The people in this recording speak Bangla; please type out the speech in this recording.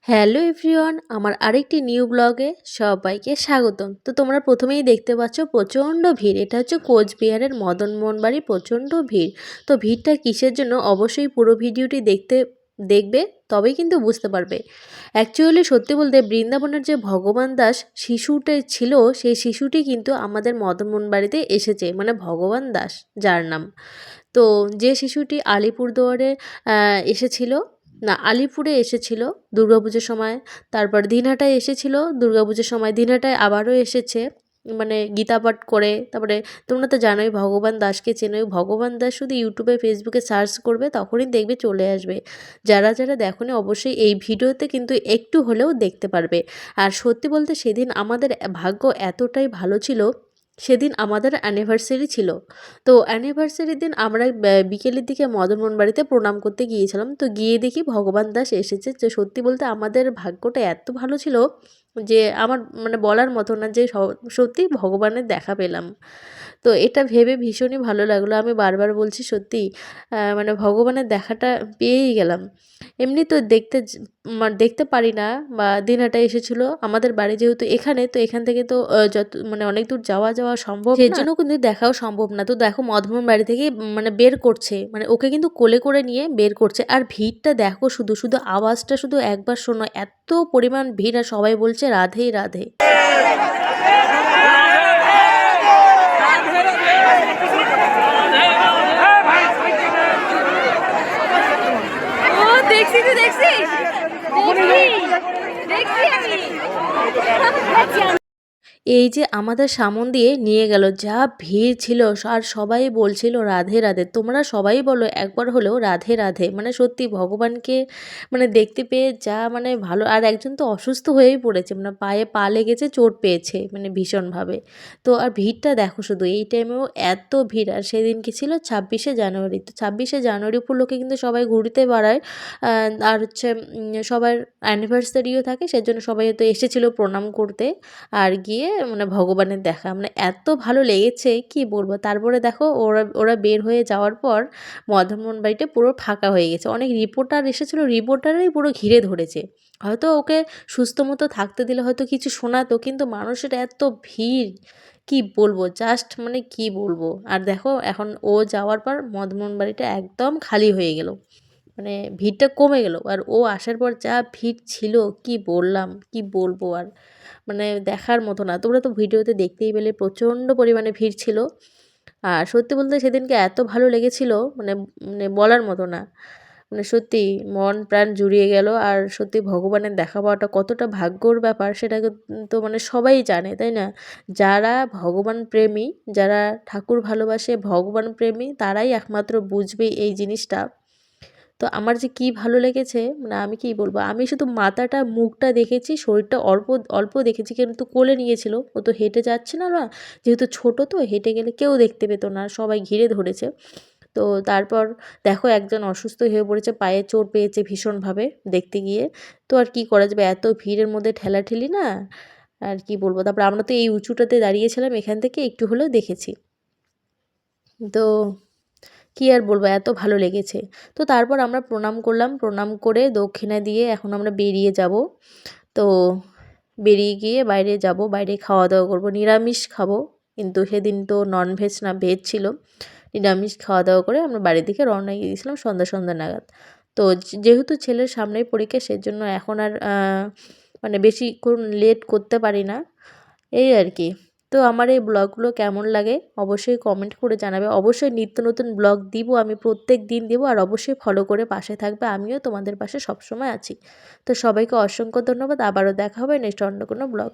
হ্যালো এভরিওয়ান, আমার আরেকটি নিউ ব্লগে সবাইকে স্বাগতম। তো তোমরা প্রথমেই দেখতে পাচ্ছ প্রচণ্ড ভিড়। এটা হচ্ছে কোচবিহারের মদনমোহন বাড়ি, প্রচণ্ড ভিড়। তো ভিড়টা কিসের জন্য অবশ্যই পুরো ভিডিওটি দেখবে, তবেই কিন্তু বুঝতে পারবে। অ্যাকচুয়ালি সত্যি বলতে বৃন্দাবনের যে ভগবান দাস শিশুটি ছিল, সেই শিশুটি কিন্তু আমাদের মদনমোহন বাড়িতে এসেছে, মানে ভগবান দাস যার নাম। তো যে শিশুটি আলিপুরদুয়ারে এসেছিল, না আলিপুরে এসেছিল দুর্গাপুজোর সময়, তারপর দিনহাটায় এসেছিল দুর্গাপুজোর সময়, দিনহাটায় আবারও এসেছে, মানে গীতা পাঠ করে। তারপরে তোমরা তো জানোই ভগবান দাসকে চেনোই, ভগবান দাস শুধু ইউটিউবে ফেসবুকে সার্চ করবে তখনই দেখবে চলে আসবে। যারা যারা দেখোনি অবশ্যই এই ভিডিওতে কিন্তু একটু হলেও দেখতে পারবে। আর সত্যি বলতে সেদিন আমাদের ভাগ্য এতটাই ভালো ছিল, সেদিন আমাদের অ্যানিভার্সারি ছিল। তো অ্যানিভার্সারির দিন আমরা বিকেলের দিকে মদনমোহন বাড়িতে প্রণাম করতে গিয়েছিলাম। তো গিয়ে দেখি ভগবান দাস এসেছে। যে সত্যি বলতে আমাদের ভাগ্যটা এত ভালো ছিল যে আমার মানে বলার মতো না, যে সত্যি ভগবানের দেখা পেলাম। তো এটা ভেবে ভীষণই ভালো লাগলো। আমি বারবার বলছি সত্যি মানে ভগবানের দেখাটা পেয়েই গেলাম। এমনি তো দেখতে পারি না, বা দিনহাটা এসেছিল আমাদের বাড়ি যেহেতু এখানে, তো এখান থেকে তো যত মানে অনেক দূর যাওয়া সম্ভব না, সেজন্য কিন্তু দেখাও সম্ভব না। তো দেখো মদনমোহন বাড়ি থেকে মানে বের করছে, মানে ওকে কিন্তু কোলে করে নিয়ে বের করছে। আর ভিড়টা দেখো, শুধু শুধু আওয়াজটা শুধু একবার শোনো, এত পরিমাণ ভিড়, আর সবাই বলছে রাধে রাধে। দেখছি তুই দেখছিস? দেখছি আমি। এই যে আমাদের সামন দিয়ে নিয়ে গেল, যা ভিড় ছিল, আর সবাই বলছিল রাধে রাধে। তোমরা সবাই বলো একবার হলেও রাধে রাধে। মানে সত্যি ভগবানকে মানে দেখতে পেয়ে যা মানে ভালো। আর একজন তো অসুস্থ হয়েই পড়েছে, মানে পায়ে পা লেগেছে, চোট পেয়েছে মানে ভীষণভাবে। তো আর ভিড়টা দেখো শুধু, এই টাইমেও এত ভিড়। আর সেদিন কি ছিল 26শে জানুয়ারি। তো 26শে জানুয়ারি উপলক্ষে কিন্তু সবাই ঘুরতে বেড়ায়। আর হচ্ছে সবার অ্যানিভার্সারিও থাকে, সেজন্য সবাই হয়তো এসেছিলো প্রণাম করতে। আর গিয়ে মানে ভগবানের দেখা মানে এত ভালো লেগেছে কি বলবো। তারপরে দেখো ওরা ওরা বের হয়ে যাওয়ার পর মদনমোহন বাড়িটা পুরো ফাঁকা হয়ে গেছে। অনেক রিপোর্টার এসেছিলো, রিপোর্টারই পুরো ঘিরে ধরেছে। হয়তো ওকে সুস্থ মতো থাকতে দিলে হয়তো কিছু শোনাতো, কিন্তু মানুষের এত ভিড় কি বলবো, জাস্ট মানে কি বলবো। আর দেখো এখন ও যাওয়ার পর মদনমোহন বাড়িটা একদম খালি হয়ে গেল, মানে ভিড়টা কমে গেল। আর ও আসার পর যা ভিড় ছিল কি বলবো আর, মানে দেখার মতো না। তোমরা তো ভিডিওতে দেখতেই পেলে প্রচণ্ড পরিমাণে ভিড় ছিল। আর সত্যি বলতে সেদিনকে এত ভালো লেগেছিল, মানে মানে বলার মতো না। মানে সত্যি মন প্রাণ জুড়িয়ে গেল। আর সত্যি ভগবানের দেখা পাওয়াটা কতটা ভাগ্যর ব্যাপার সেটা তো মানে সবাই জানে, তাই না? যারা ভগবান প্রেমী, যারা ঠাকুর ভালোবাসে, ভগবান প্রেমী, তারাই একমাত্র বুঝবে এই জিনিসটা। তো আমার যে কি ভালো লেগেছে, মানে আমি কি বলবো। আমি শুধু মাথাটা মুখটা দেখেছি, শরীরটা অল্প অল্প দেখেছি, কিন্তু কোলে নিয়েছিল। ও তো হেঁটে যাচ্ছে না, না যেহেতু ছোট, তো হেঁটে গেলে কেউ দেখতে পেত না, সবাই ঘিরে ধরেছে। তো তারপর দেখো একজন অসুস্থ হয়ে পড়েছে, পায়ে চোট পেয়েছে ভীষণভাবে দেখতে গিয়ে। তো আর কি করা যাবে, এত ভিড়ের মধ্যে ঠেলাঠেলি না, আর কি বলবো। তারপর আমরা তো এই উঁচুটাতে দাঁড়িয়েছিলাম, এখান থেকে একটু হলেও দেখেছি। তো কি আর বলবো, এত ভালো লেগেছে। তো তারপর আমরা প্রণাম করলাম, প্রণাম করে দক্ষিণা দিয়ে এখন আমরা বেরিয়ে যাব। তো বেরিয়ে গিয়ে বাইরে যাব, বাইরে খাওয়া দাওয়া করব, নিরামিষ খাবো। কিন্তু সেদিন তো ননভেজ না, ভেজ ছিল। নিরামিষ খাওয়া দাওয়া করে আমরা বাড়ির দিকে রওনা দিয়ে দিয়েছিলাম সন্ধ্যা সন্ধ্যা নাগাদ। তো যেহেতু ছেলের সামনেই পরীক্ষা, সেজন্য এখন আর মানে বেশিক্ষণ লেট করতে পারি না, এই আর কি। তো আমার এই ব্লগগুলো কেমন লাগে অবশ্যই কমেন্ট করে জানাবে। অবশ্যই নিত্য নতুন ব্লগ দিব, আমি প্রত্যেক দিন দেবো। আর অবশ্যই ফলো করে পাশে থাকবে, আমিও তোমাদের পাশে সবসময় আছি। তো সবাইকে অসংখ্য ধন্যবাদ। আবারও দেখা হবে নেক্সট অন্য কোনো ব্লগ।